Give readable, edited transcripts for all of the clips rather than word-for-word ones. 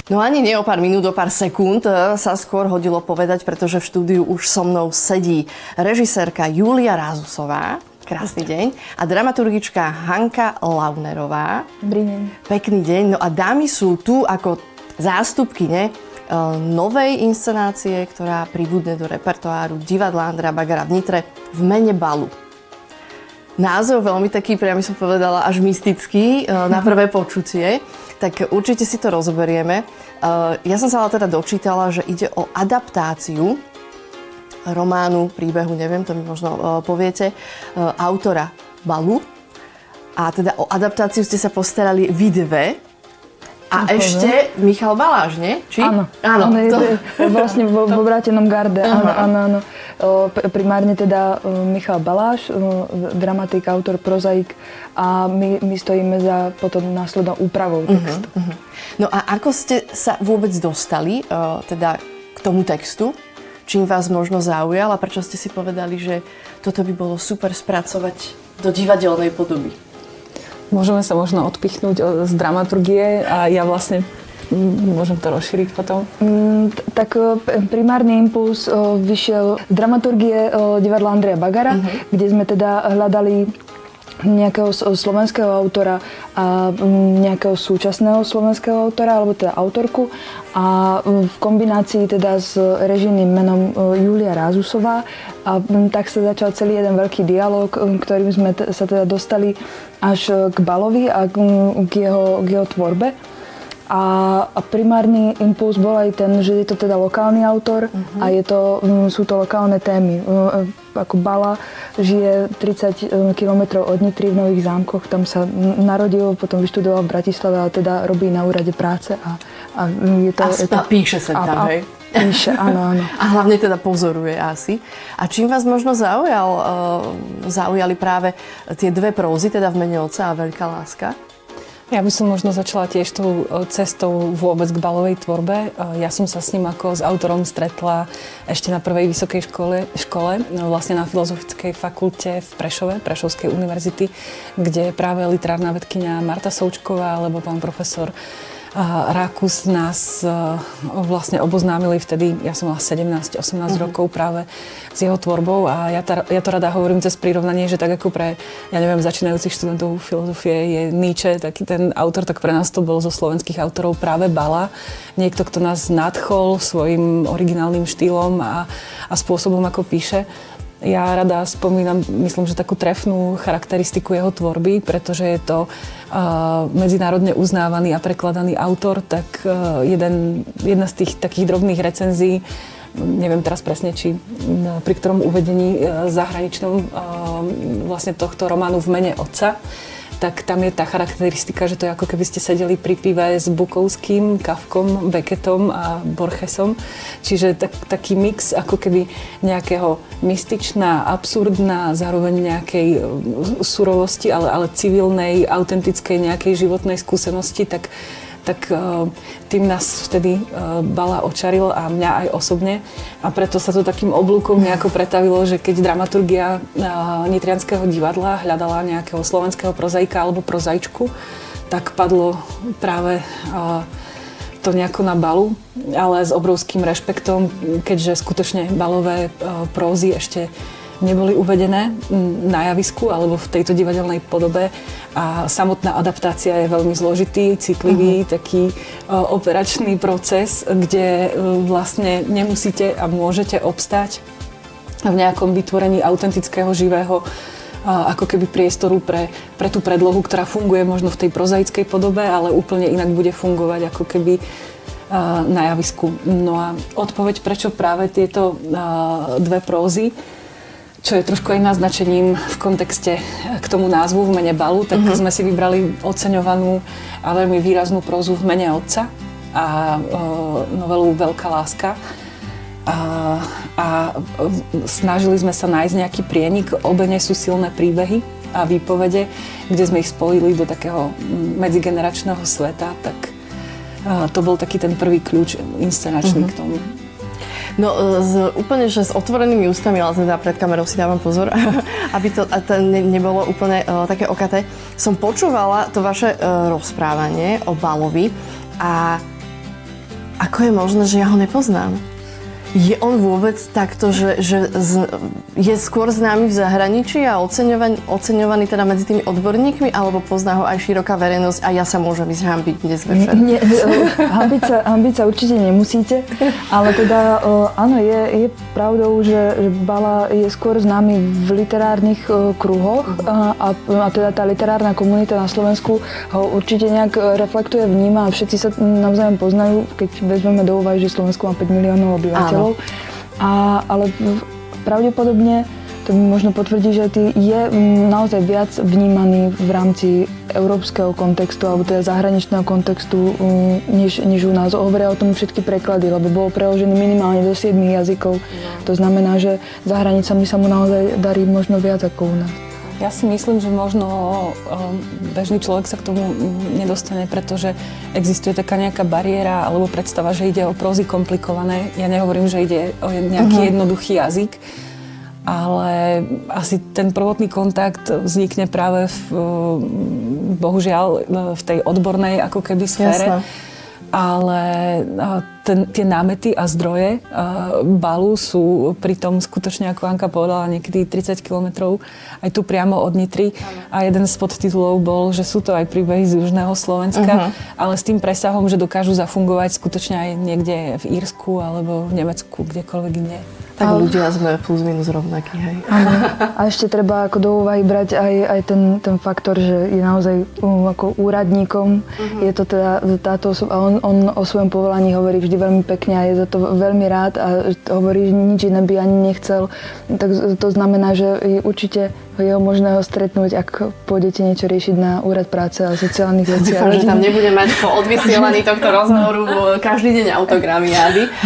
No ani nie o pár minút, o pár sekúnd sa skôr hodilo povedať, pretože v štúdiu už so mnou sedí režisérka Júlia Rázusová. Krásny deň. A dramaturgička Hanka Launerová. Dobrý deň. Pekný deň. No a dámy sú tu ako zástupkyne novej inscenácie, ktorá pribudne do repertoáru Divadla Andreja Bagara v Nitre v mene Balu. Názov veľmi taký, priam som povedala, až mystický na prvé počutie. Tak určite si to rozoberieme. Ja som sa ale teda dočítala, že ide o adaptáciu románu, príbehu, neviem, to mi možno poviete, autora Balu. A teda o adaptáciu ste sa postarali vy dve. A ešte Michal Baláš, nie? Či? Áno. To je vlastne v obrátenom garde. Áno. Primárne teda Michal Baláš, dramatik, autor, prozaik a my stojíme za potom následnou úpravou textu. No a ako ste sa vôbec dostali teda k tomu textu? Čím vás možno zaujal a prečo ste si povedali, že toto by bolo super spracovať do divadelnej podoby? Môžeme sa možno odpichnúť z dramaturgie a ja vlastne môžem to rozšíriť potom. Tak primárny impuls vyšiel z dramaturgie Divadla Andreja Bagara, kde sme teda hľadali nejakého slovenského autora a nejakého súčasného slovenského autora, alebo teda autorku. A v kombinácii teda s režijným menom Júlia Rázusová. A tak sa začal celý jeden veľký dialog, ktorým sme sa teda dostali až k Balovi a k jeho tvorbe. A primárny impuls bol aj ten, že je to teda lokálny autor a sú to lokálne témy. Ako Bala žije 30 kilometrov od Nitry v Nových Zámkoch, tam sa narodil, potom vyštudoval v Bratislave, ale teda robí na úrade práce a je to... A píše sa tam, hej? Píše, áno. A hlavne teda pozoruje asi. A čím vás možno zaujali práve tie dve prózy, teda v mene Otca a Veľká láska? Ja by som možno začala tiež tou cestou vôbec k Balovej tvorbe. Ja som sa s ním ako s autorom stretla ešte na prvej vysokej škole, vlastne na Filozofickej fakulte v Prešove, Prešovskej univerzity, kde práve literárna vedkyňa Marta Součková alebo pán profesor Rákus nás vlastne oboznámili vtedy, ja som mala 17-18 rokov práve s jeho tvorbou a ja to rada hovorím cez prirovnanie, že tak ako pre, začínajúcich študentov filozofie je Nietzsche, taký ten autor, tak pre nás to bol zo slovenských autorov práve Bala. Niekto, kto nás nadchol svojim originálnym štýlom a spôsobom, ako píše. Ja rada spomínam, myslím, že takú trefnú charakteristiku jeho tvorby, pretože je to medzinárodne uznávaný a prekladaný autor, tak jedna z tých takých drobných recenzií, neviem teraz presne, či pri ktorom uvedení zahraničnom vlastne tohto románu v mene Otca, tak tam je tá charakteristika, že to je ako keby ste sedeli pri pive s Bukovským, Kafkom, Beckettom a Borgesom. Čiže taký mix ako keby nejakého mystičná, absurdná, zároveň nejakej surovosti, ale civilnej, autentickej nejakej životnej skúsenosti, tak tým nás vtedy Bala očaril a mňa aj osobne. A preto sa to takým oblúkom nejako pretavilo, že keď dramaturgia Nitrianskeho divadla hľadala nejakého slovenského prozaika alebo prozaičku, tak padlo práve to nejako na Balu, ale s obrovským rešpektom, keďže skutočne Balové prózy ešte neboli uvedené na javisku alebo v tejto divadelnej podobe a samotná adaptácia je veľmi zložitý, citlivý, taký operačný proces, kde vlastne nemusíte a môžete obstať v nejakom vytvorení autentického, živého ako keby priestoru pre tú predlohu, ktorá funguje možno v tej prozaickej podobe, ale úplne inak bude fungovať ako keby na javisku. No a odpoveď, prečo práve tieto dve prózy, čo je trošku aj naznačením v kontexte k tomu názvu v mene Balu, tak sme si vybrali oceňovanú a veľmi výraznú prózu v mene Otca a novelu Veľká láska. A snažili sme sa nájsť nejaký prienik. Obe sú silné príbehy a výpovede, kde sme ich spojili do takého medzigeneračného sveta, tak to bol taký ten prvý kľúč inscenačný k tomu. No úplne, že s otvorenými ústami, ale teda pred kamerou si dávam pozor, aby to nebolo úplne také okaté. Som počúvala to vaše rozprávanie o Balovi a ako je možné, že ja ho nepoznám? Je on vôbec takto, že je skôr známy v zahraničí a oceňovaný teda medzi tými odborníkmi, alebo pozná ho aj široká verejnosť a ja sa môžem ísť hanbiť dnes večer? Nie, hanbiť sa určite nemusíte, ale teda áno, je pravdou, že Bala je skôr známy v literárnych kruhoch a teda tá literárna komunita na Slovensku ho určite nejak reflektuje, vníma a všetci sa navzájom poznajú, keď vezmeme do úvahy, že Slovensko má 5 miliónov obyvateľov. Ale pravdepodobne, to mi možno potvrdí, že je naozaj viac vnímaný v rámci európskeho kontextu alebo teda zahraničného kontextu, než u nás. Hovoria o tom všetky preklady, lebo bol preložený minimálne do 7 jazykov. To znamená, že za hranicami sa mu naozaj darí možno viac ako u nás. Ja si myslím, že možno bežný človek sa k tomu nedostane, pretože existuje taká nejaká bariéra alebo predstava, že ide o prózy komplikované. Ja nehovorím, že ide o nejaký jednoduchý jazyk, ale asi ten prvotný kontakt vznikne práve bohužiaľ v tej odbornej ako keby sfére. Jasne. Ale tie námety a zdroje Balu sú pritom skutočne, ako Anka povedala, niekedy 30 kilometrov aj tu priamo od Nitry. A jeden z podtitulov bol, že sú to aj príbehy z južného Slovenska, ale s tým presahom, že dokážu zafungovať skutočne aj niekde v Írsku alebo v Nemecku, kdekoľvek inde. Tak ľudia sme plus minus rovnakí, hej. A ešte treba ako do úvahy brať aj ten faktor, že je naozaj ako úradníkom. Je to teda táto osoba, on o svojom povolaní hovorí vždy veľmi pekne a je za to veľmi rád a hovorí, že nič iné by ani nechcel. Tak to znamená, že určite je možné ho stretnúť, ak pôjdete niečo riešiť na úrad práce a sociálnych vecí. Dúfam, že tam nebudem mať po odvysielaní tohto rozhovoru každý deň autogramy,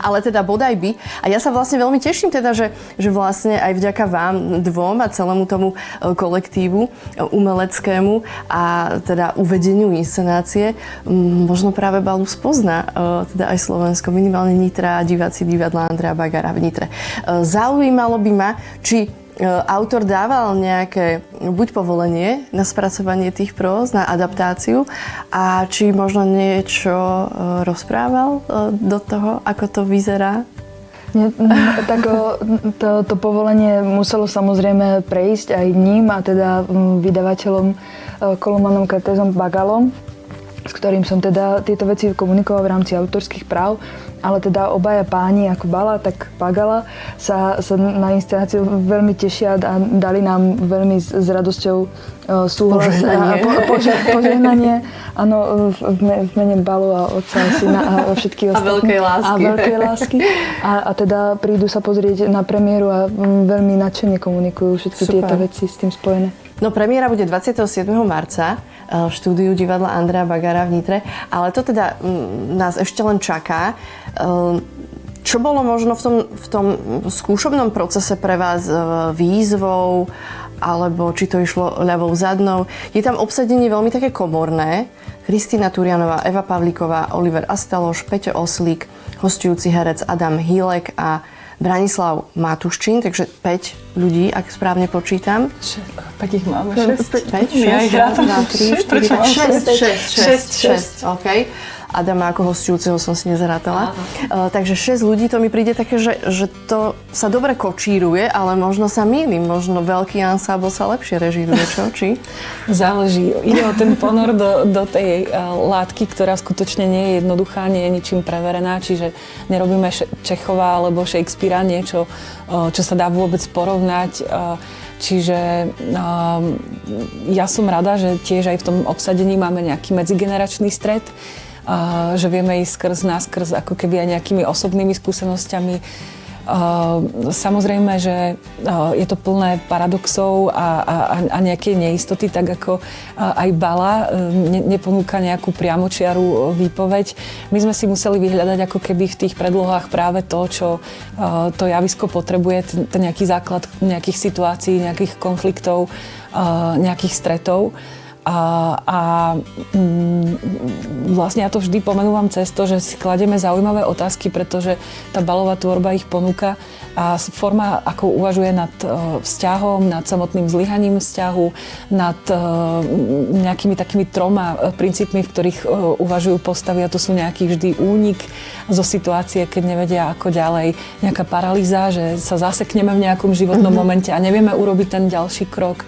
ale teda bodaj by. A ja sa vlastne veľmi teším teda, že vlastne aj vďaka vám dvom a celému tomu kolektívu umeleckému a teda uvedeniu inscenácie možno práve Balu spozná teda aj Slovensko, minimálne Nitra a diváci divadla Andreja Bagara v Nitre. Zaujímalo by ma, či autor dával nejaké buď povolenie na spracovanie tých próz, na adaptáciu a či možno niečo rozprával do toho, ako to vyzerá? Tak to povolenie muselo samozrejme prejsť aj ním a teda vydavateľom Kolomanom Kertészom Bagalom, s ktorým som teda tieto veci komunikoval v rámci autorských práv. Ale teda obaja páni, ako Bala, tak Bagala, sa na inscenáciu veľmi tešia a dali nám veľmi s radosťou súhlas a požehnanie. Áno, v mene Balu a otca a syna a všetkých ostatných. A veľkej lásky. A teda prídu sa pozrieť na premiéru a veľmi nadšene komunikujú všetky tieto veci s tým spojené. No premiéra bude 27. marca v štúdiu divadla Andreja Bagara v Nitre, ale to teda nás ešte len čaká. Čo bolo možno v tom skúšobnom procese pre vás výzvou, alebo či to išlo ľavou zadnou? Je tam obsadenie veľmi také komorné. Kristína Turianová, Eva Pavlíková, Oliver Astaloš, Peťo Oslík, hosťujúci herec Adam Hýlek a Branislav Matuščín, takže 5 ľudí, ak správne počítam. 5 ich máme, 6. 6, OK. Adama ako hosťujúceho som si nezarátala. Takže 6 ľudí, to mi príde také, že to sa dobre kočíruje, ale možno sa mýlim, možno veľký ansábl sa lepšie režíruje, čo? Či? Záleží. Ide o ten ponor do tej látky, ktorá skutočne nie je jednoduchá, nie je ničím preverená, čiže nerobíme Čechova alebo Shakespearea niečo, čo sa dá vôbec porovnať. Čiže ja som rada, že tiež aj v tom obsadení máme nejaký medzigeneračný stret, že vieme ísť skrz ako keby aj nejakými osobnými skúsenosťami. Samozrejme, že je to plné paradoxov a nejakej neistoty, tak ako aj Bala neponúka nejakú priamočiaru výpoveď. My sme si museli vyhľadať ako keby v tých predlohách práve to, čo to javisko potrebuje, ten nejaký základ nejakých situácií, nejakých konfliktov, nejakých stretov. vlastne ja to vždy pomenúvam cez to, že si kladieme zaujímavé otázky, pretože tá balová tvorba ich ponúka a forma, ako uvažuje nad vzťahom, nad samotným zlyhaním vzťahu, nad nejakými takými 3 princípmi, v ktorých uvažujú postavy, a to sú nejaký vždy únik zo situácie, keď nevedia ako ďalej, nejaká paralýza, že sa zasekneme v nejakom životnom momente a nevieme urobiť ten ďalší krok.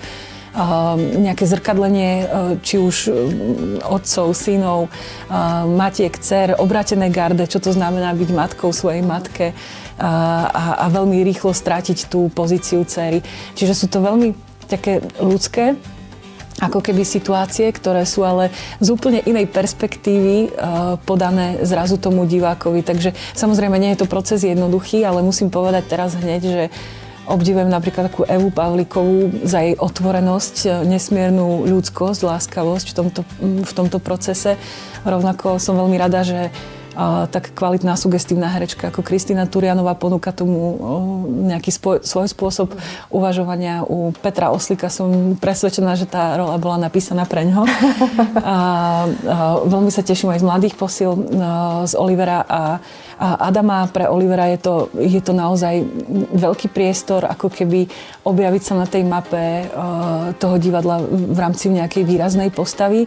Nejaké zrkadlenie, či už otcov, synov, matiek, dcer, obrátené garde, čo to znamená byť matkou svojej matke a veľmi rýchlo strátiť tú pozíciu dcery. Čiže sú to veľmi také ľudské, ako keby situácie, ktoré sú ale z úplne inej perspektívy podané zrazu tomu divákovi. Takže samozrejme nie je to proces jednoduchý, ale musím povedať teraz hneď, že obdivujem napríklad takú Evu Pavlíkovú za jej otvorenosť, nesmiernu ľudskosť, láskavosť v tomto procese. Rovnako som veľmi rada, že tak kvalitná sugestívna herečka ako Kristína Turianová ponúka tomu nejaký svoj spôsob uvažovania. U Petra Oslíka som presvedčená, že tá rola bola napísaná preňho. Veľmi sa teším aj z mladých posiel z Olivera a Adama. Pre Olivera je to naozaj veľký priestor, ako keby objaviť sa na tej mape toho divadla v rámci nejakej výraznej postavy.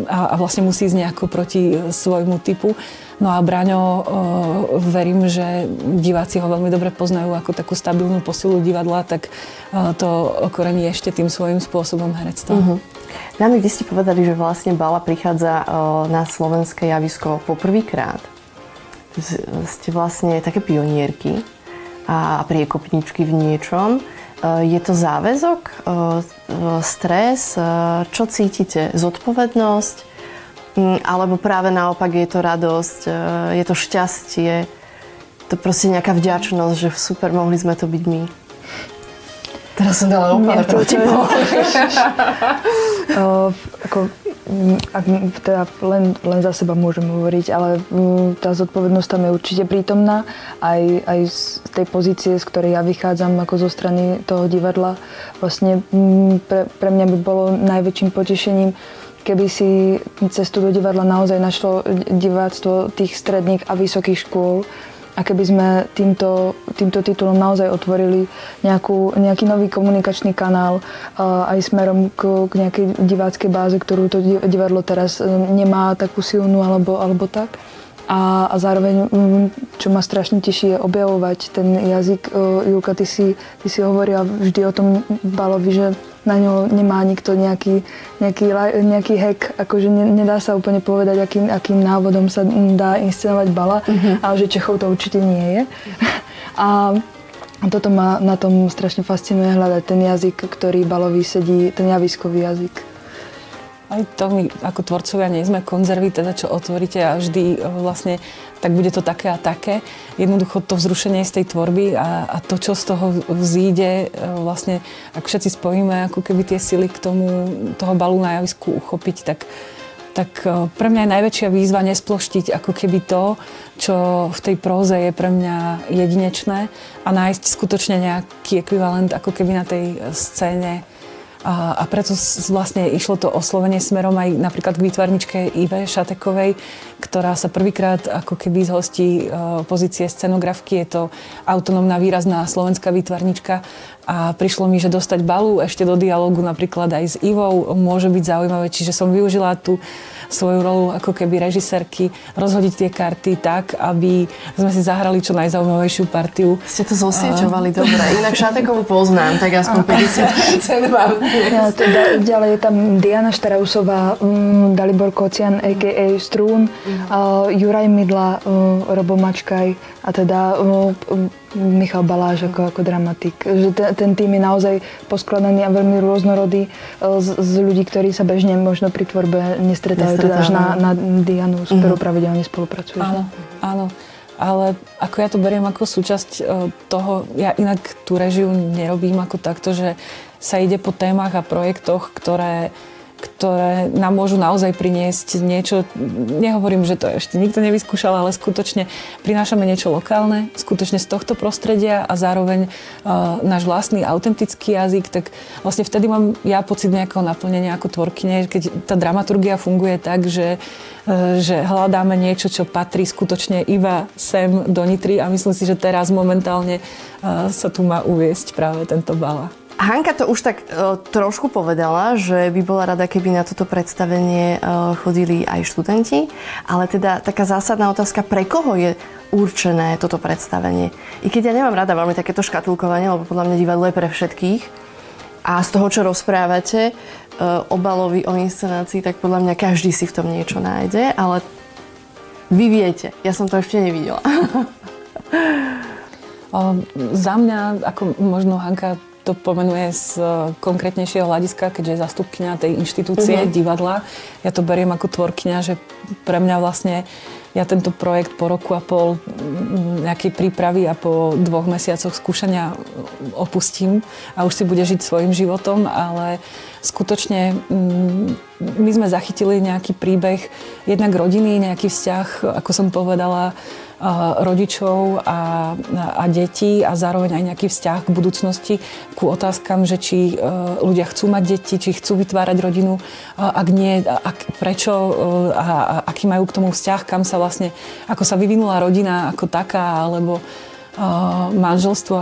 A vlastne musí ísť nejako proti svojmu typu. No a Braňo, verím, že diváci ho veľmi dobre poznajú ako takú stabilnú posilu divadla, tak to okorení ešte tým svojím spôsobom herectva. Dámy, vy ste povedali, že vlastne Bala prichádza na slovenské javisko poprvýkrát. Ste vlastne také pionierky a priekopničky v niečom. Je to záväzok, stres, čo cítite? Zodpovednosť? Alebo práve naopak je to radosť, je to šťastie, to proste nejaká vďačnosť, že super, mohli sme to byť my. Teraz som dala úplne proti. Ak teda len za seba môžem hovoriť, ale tá zodpovednosť tam je určite prítomná. Aj z tej pozície, z ktorej ja vychádzam ako zo strany toho divadla. Vlastne pre mňa by bolo najväčším potešením, keby si cestu do divadla naozaj našlo diváctvo tých stredných a vysokých škôl. A keby sme týmto titulom naozaj otvorili nejaký nový komunikačný kanál aj smerom k nejakej diváckej báze, ktorú to divadlo teraz nemá takú silnú alebo tak. A zároveň, čo ma strašne teší, je objavovať ten jazyk. Julka, ty si hovorila vždy o tom Balovi, že na ňo nemá nikto nejaký hack, akože nedá sa úplne povedať, akým návodom sa dá inscenovať Bala, ale že Čechov to určite nie je. A toto ma na tom strašne fascinuje, hľadať ten jazyk, ktorý Balovi sedí, ten javiskový jazyk. Aj to my ako tvorcovia nie sme konzervy, teda čo otvoríte a vždy vlastne tak bude to také a také. Jednoducho to vzrušenie z tej tvorby a to, čo z toho vzíde, vlastne ak všetci spojíme ako keby tie sily k tomu toho Balu na javisku uchopiť, tak pre mňa je najväčšia výzva nesploštiť ako keby to, čo v tej próze je pre mňa jedinečné a nájsť skutočne nejaký ekvivalent ako keby na tej scéne. A preto vlastne išlo to oslovenie smerom aj napríklad k výtvarničke Ive Šatekovej, ktorá sa prvýkrát ako keby zhostí pozície scenografky. Je to autonómna výrazná slovenská výtvarnička a prišlo mi, že dostať Balu ešte do dialógu napríklad aj s Ivou môže byť zaujímavé. Čiže som využila tú svoju rolu ako keby režisérky, rozhodiť tie karty tak, aby sme si zahrali čo najzaujímavejšiu partiu. Ste to zosieťovali dobre. Inak Šatekovú poznám, tak aspoň 50% vám. Ja, ďalej je tam Diana Štarausová, Dalibor Kocian, a.k.a. Strún, Juraj Mydla, Robo Mačkaj a teda Michal Baláš ako dramatik. Že ten tým je naozaj poskladaný a veľmi rôznorodý z ľudí, ktorí sa bežne možno pri tvorbe nestretajú. Teda až na Dianu, s ktorou pravidelne spolupracujú. Áno. Ale ako ja to beriem ako súčasť toho, ja inak tú režiu nerobím ako takto, že sa ide po témach a projektoch, ktoré ktoré nám môžu naozaj priniesť niečo, nehovorím, že to ešte nikto nevyskúšal, ale skutočne prinášame niečo lokálne, skutočne z tohto prostredia a zároveň náš vlastný autentický jazyk, tak vlastne vtedy mám ja pocit nejakého naplnenia ako tvorkyne, keď tá dramaturgia funguje tak, že hľadáme niečo, čo patrí skutočne iba sem do Nitry a myslím si, že teraz momentálne sa tu má uviesť práve tento bala. Hanka to už tak trošku povedala, že by bola rada, keby na toto predstavenie chodili aj študenti, ale teda taká zásadná otázka, pre koho je určené toto predstavenie? I keď ja nemám rada veľmi takéto škatulkovanie, lebo podľa mňa divadlo je pre všetkých a z toho, čo rozprávate o balovi, o inscenácii, tak podľa mňa každý si v tom niečo nájde, ale vy viete, ja som to ešte nevidela. Za mňa, ako možno Hanka to pomenuje z konkrétnejšieho hľadiska, keďže je zastupkyňa tej inštitúcie, divadla. Ja to beriem ako tvorkyňa, že pre mňa vlastne ja tento projekt po roku a pol nejakej prípravy a po 2 mesiacoch skúšania opustím a už si bude žiť svojim životom, ale skutočne my sme zachytili nejaký príbeh jednak rodiny, nejaký vzťah, ako som povedala, rodičov a detí a zároveň aj nejaký vzťah k budúcnosti, ku otázkam, že či ľudia chcú mať deti, či chcú vytvárať rodinu, ak nie, prečo a aký majú k tomu vzťah, kam sa vlastne, ako sa vyvinula rodina ako taká, alebo manželstvo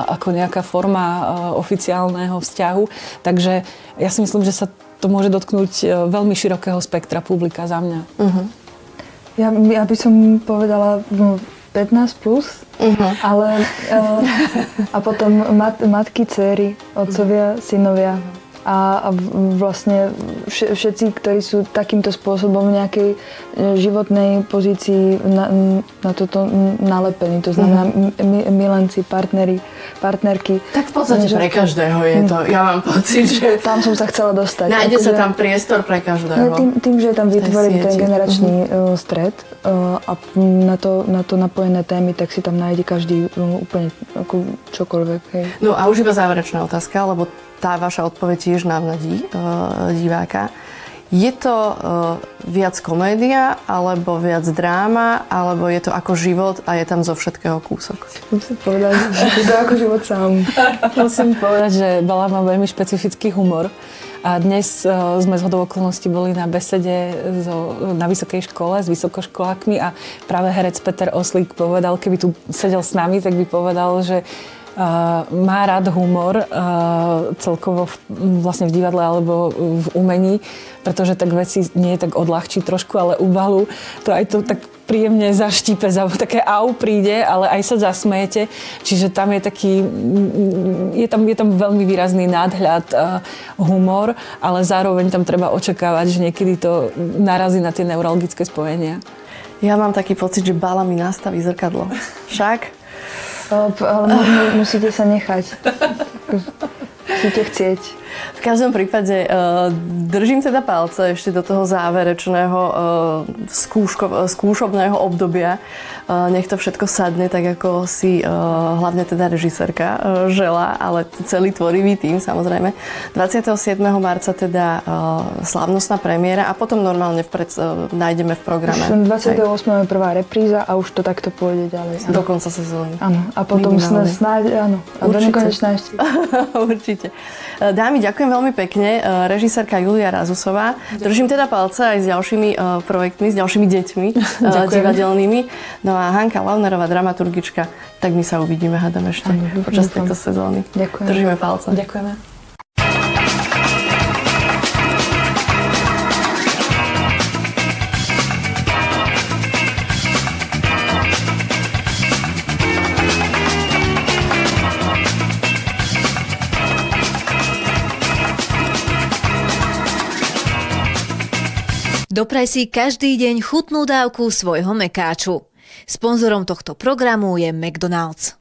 ako nejaká forma oficiálneho vzťahu. Takže ja si myslím, že sa to môže dotknúť veľmi širokého spektra publika za mňa. Ja by som povedala 15 plus, ale a potom matky, dcery, otcovia, synovia a vlastne všetci, ktorí sú takýmto spôsobom v nejakej životnej pozícii na toto nalepení. To znamená milenci, partnerky. Tak v podstate pre každého je to. Ja mám pocit, že tam som sa chcela dostať. Nájde sa tam priestor pre každého. Tým, že je tam vytvorený ten generačný stred a na to napojené témy, tak si tam nájde každý úplne ako čokoľvek. Hej. No a už iba záverečná otázka, lebo tá vaša odpoveď tiež navnadí diváka. Je to viac komédia, alebo viac dráma, alebo je to ako život a je tam zo všetkého kúsok? Musím povedať, že je to ako život sám. Musím povedať, že bala má veľmi špecifický humor. A dnes sme zhodou okolností boli na besede na vysokej škole s vysokoškolákmi a práve herec Peter Oslík povedal, keby tu sedel s nami, tak by povedal, že má rád humor celkovo vlastne v divadle alebo v umení, pretože tak veci nie tak odľahčí trošku, ale u balu to aj to tak príjemne zaštípe, také au príde, ale aj sa zasmejete. Čiže tam je taký, je tam veľmi výrazný nadhľad, humor, ale zároveň tam treba očakávať, že niekedy to narazí na tie neurologické spojenia. Ja mám taký pocit, že bala mi nastaví zrkadlo. Však? Ale musíte sa nechať. Musíte chcieť. V každom prípade držím teda palce ešte do toho záverečného skúšobného obdobia. Nech to všetko sadne, tak ako si hlavne teda režisérka želá, ale celý tvorivý tím samozrejme. 27. marca teda slávnostná premiéra a potom normálne nájdeme v programe. 28. je prvá repríza a už to takto pôjde ďalej. Do konca sezóny. Áno. A potom snáď, áno. A do nekonečná ešte. Určite. Dámy, ďakujem veľmi pekne. Režisérka Julia Razusová. Držím teda palce aj s ďalšími projektmi, s ďalšími deťmi divadelnými. No a Hanka Launerová, dramaturgička, tak my sa uvidíme, hádam ešte počas tejto sezóny. Ďakujem. Držíme palce. Ďakujeme. Dopraj si každý deň chutnú dávku svojho mekáču. Sponzorom tohto programu je McDonald's.